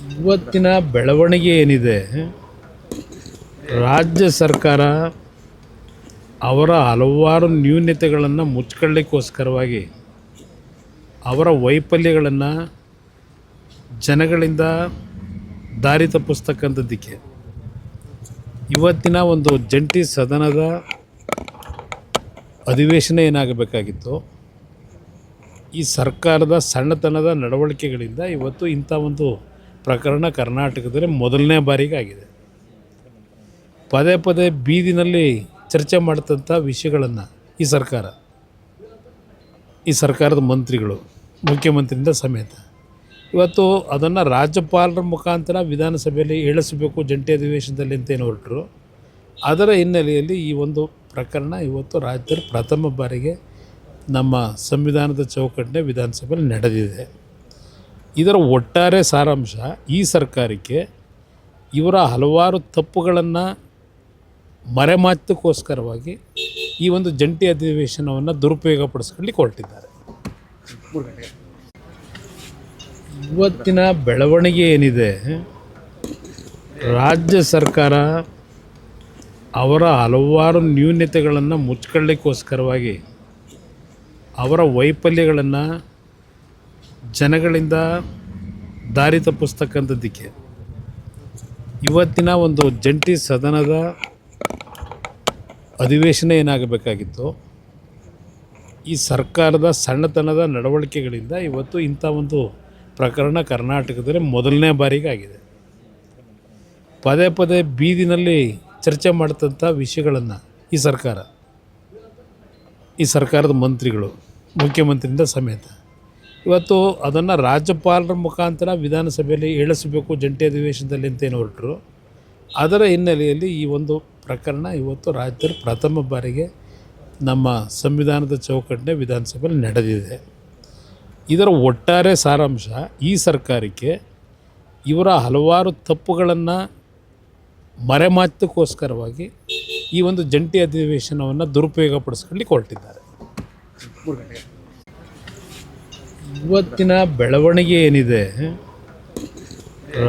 ಇವತ್ತಿನ ಬೆಳವಣಿಗೆ ಏನಿದೆ, ರಾಜ್ಯ ಸರ್ಕಾರ ಅವರ ಹಲವಾರು ನ್ಯೂನತೆಗಳನ್ನು ಮುಚ್ಕೊಳ್ಳಿಕ್ಕೋಸ್ಕರವಾಗಿ ಅವರ ವೈಫಲ್ಯಗಳನ್ನು ಜನಗಳಿಂದ ದಾರಿ ತಪ್ಪಿಸ್ತಕ್ಕಂಥದ್ದಕ್ಕೆ ಇವತ್ತಿನ ಒಂದು ಜಂಟಿ ಸದನದ ಅಧಿವೇಶನ ಏನಾಗಬೇಕಾಗಿತ್ತು, ಈ ಸರ್ಕಾರದ ಸಣ್ಣತನದ ನಡವಳಿಕೆಗಳಿಂದ ಇವತ್ತು ಇಂಥ ಒಂದು ಪ್ರಕರಣ ಕರ್ನಾಟಕದಲ್ಲಿ ಮೊದಲನೇ ಬಾರಿಗೆ ಆಗಿದೆ. ಪದೇ ಪದೇ ಬೀದಿನಲ್ಲಿ ಚರ್ಚೆ ಮಾಡ್ತಂಥ ವಿಷಯಗಳನ್ನು ಈ ಸರ್ಕಾರದ ಮಂತ್ರಿಗಳು, ಮುಖ್ಯಮಂತ್ರಿಯಿಂದ ಸಮೇತ ಇವತ್ತು ಅದನ್ನು ರಾಜ್ಯಪಾಲರ ಮುಖಾಂತರ ವಿಧಾನಸಭೆಯಲ್ಲಿ ಇಳಿಸಬೇಕು ಜಂಟಿ ಅಧಿವೇಶನದಲ್ಲಿ ಅಂತೇನು ಹೊರಟರು. ಅದರ ಹಿನ್ನೆಲೆಯಲ್ಲಿ ಈ ಒಂದು ಪ್ರಕರಣ ಇವತ್ತು ರಾಜ್ಯದಲ್ಲಿ ಪ್ರಥಮ ಬಾರಿಗೆ ನಮ್ಮ ಸಂವಿಧಾನದ ಚೌಕಟ್ಟಿನ ವಿಧಾನಸಭೆಯಲ್ಲಿ ನಡೆದಿದೆ. ಇದರ ಒಟ್ಟಾರೆ ಸಾರಾಂಶ, ಈ ಸರ್ಕಾರಕ್ಕೆ ಇವರ ಹಲವಾರು ತಪ್ಪುಗಳನ್ನು ಮರೆಮಾಚೋಕ್ಕೋಸ್ಕರವಾಗಿ ಈ ಒಂದು ಜಂಟಿ ಅಧಿವೇಶನವನ್ನು ದುರುಪಯೋಗಪಡಿಸ್ಕೊಳ್ಳಿಕ್ಕೆ ಹೊರಟಿದ್ದಾರೆ. ಇವತ್ತಿನ ಬೆಳವಣಿಗೆ ಏನಿದೆ, ರಾಜ್ಯ ಸರ್ಕಾರ ಅವರ ಹಲವಾರು ನ್ಯೂನತೆಗಳನ್ನು ಮುಚ್ಕೊಳ್ಳಿಕ್ಕೋಸ್ಕರವಾಗಿ ಅವರ ವೈಫಲ್ಯಗಳನ್ನು ಜನಗಳಿಂದ ದಾರಿ ತಪ್ಪಿಸ್ತಕ್ಕಂಥದ್ದಕ್ಕೆ ಇವತ್ತಿನ ಒಂದು ಜಂಟಿ ಸದನದ ಅಧಿವೇಶನ ಏನಾಗಬೇಕಾಗಿತ್ತು, ಈ ಸರ್ಕಾರದ ಸಣ್ಣತನದ ನಡವಳಿಕೆಗಳಿಂದ ಇವತ್ತು ಇಂಥ ಒಂದು ಪ್ರಕರಣ ಕರ್ನಾಟಕದಲ್ಲಿ ಮೊದಲನೇ ಬಾರಿಗೆ ಆಗಿದೆ. ಪದೇ ಪದೇ ಬೀದಿನಲ್ಲಿ ಚರ್ಚೆ ಮಾಡ್ತಂಥ ವಿಷಯಗಳನ್ನು ಈ ಸರ್ಕಾರದ ಮಂತ್ರಿಗಳು, ಮುಖ್ಯಮಂತ್ರಿಯಿಂದ ಸಮೇತ ಇವತ್ತು ಅದನ್ನು ರಾಜ್ಯಪಾಲರ ಮುಖಾಂತರ ವಿಧಾನಸಭೆಯಲ್ಲಿ ಇಳಿಸಬೇಕು ಜಂಟಿ ಅಧಿವೇಶನದಲ್ಲಿ ಅಂತೇನು ಹೊರಟರು. ಅದರ ಹಿನ್ನೆಲೆಯಲ್ಲಿ ಈ ಒಂದು ಪ್ರಕರಣ ಇವತ್ತು ರಾಜ್ಯದಲ್ಲಿ ಪ್ರಥಮ ಬಾರಿಗೆ ನಮ್ಮ ಸಂವಿಧಾನದ ಚೌಕಟ್ಟಿನ ವಿಧಾನಸಭೆಯಲ್ಲಿ ನಡೆದಿದೆ. ಇದರ ಒಟ್ಟಾರೆ ಸಾರಾಂಶ, ಈ ಸರ್ಕಾರಕ್ಕೆ ಇವರ ಹಲವಾರು ತಪ್ಪುಗಳನ್ನು ಮರೆಮಾಚೋಕ್ಕೋಸ್ಕರವಾಗಿ ಈ ಒಂದು ಜಂಟಿ ಅಧಿವೇಶನವನ್ನು ದುರುಪಯೋಗಪಡಿಸ್ಕೊಳ್ಳಿಕ್ಕೆ ಹೊರಟಿದ್ದಾರೆ. ಇವತ್ತಿನ ಬೆಳವಣಿಗೆ ಏನಿದೆ,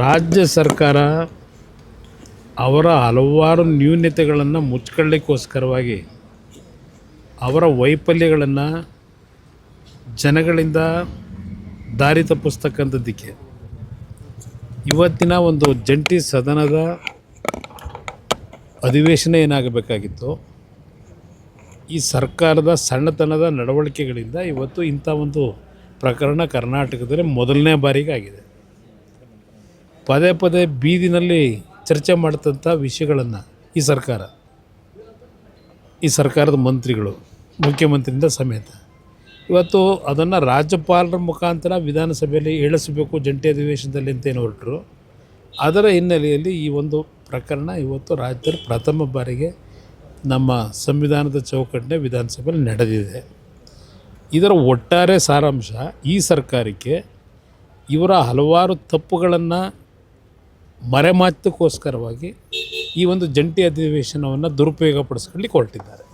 ರಾಜ್ಯ ಸರ್ಕಾರ ಅವರ ಹಲವಾರು ನ್ಯೂನತೆಗಳನ್ನು ಮುಚ್ಕೊಳ್ಳಿಕ್ಕೋಸ್ಕರವಾಗಿ ಅವರ ವೈಫಲ್ಯಗಳನ್ನು ಜನಗಳಿಂದ ದಾರಿ ತಪ್ಪಿಸ್ತಕ್ಕಂಥದ್ದಕ್ಕೆ ಇವತ್ತಿನ ಒಂದು ಜಂಟಿ ಸದನದ ಅಧಿವೇಶನ ಏನಾಗಬೇಕಾಗಿತ್ತು, ಈ ಸರ್ಕಾರದ ಸಣ್ಣತನದ ನಡವಳಿಕೆಗಳಿಂದ ಇವತ್ತು ಇಂಥ ಒಂದು ಪ್ರಕರಣ ಕರ್ನಾಟಕದಲ್ಲಿ ಮೊದಲನೇ ಬಾರಿಗೆ ಆಗಿದೆ. ಪದೇ ಪದೇ ಬೀದಿನಲ್ಲಿ ಚರ್ಚೆ ಮಾಡ್ತಂಥ ವಿಷಯಗಳನ್ನು ಈ ಸರ್ಕಾರದ ಮಂತ್ರಿಗಳು, ಮುಖ್ಯಮಂತ್ರಿಯಿಂದ ಸಮೇತ ಇವತ್ತು ಅದನ್ನು ರಾಜ್ಯಪಾಲರ ಮುಖಾಂತರ ವಿಧಾನಸಭೆಯಲ್ಲಿ ಇಳಿಸಬೇಕು ಜಂಟಿ ಅಧಿವೇಶನದಲ್ಲಿ ಅಂತೇನು ಹೊರಟರು. ಅದರ ಹಿನ್ನೆಲೆಯಲ್ಲಿ ಈ ಒಂದು ಪ್ರಕರಣ ಇವತ್ತು ರಾಜ್ಯದಲ್ಲಿ ಪ್ರಥಮ ಬಾರಿಗೆ ನಮ್ಮ ಸಂವಿಧಾನದ ಚೌಕಟ್ಟಿನ ವಿಧಾನಸಭೆಯಲ್ಲಿ ನಡೆದಿದೆ. ಇದರ ಒಟ್ಟಾರೆ ಸಾರಾಂಶ, ಈ ಸರ್ಕಾರಕ್ಕೆ ಇವರ ಹಲವಾರು ತಪ್ಪುಗಳನ್ನು ಮರೆಮಾಚೋಕ್ಕೋಸ್ಕರವಾಗಿ ಈ ಒಂದು ಜಂಟಿ ಅಧಿವೇಶನವನ್ನು ದುರುಪಯೋಗಪಡಿಸ್ಕೊಳ್ಳಿಕ್ಕೆ ಹೊರಟಿದ್ದಾರೆ.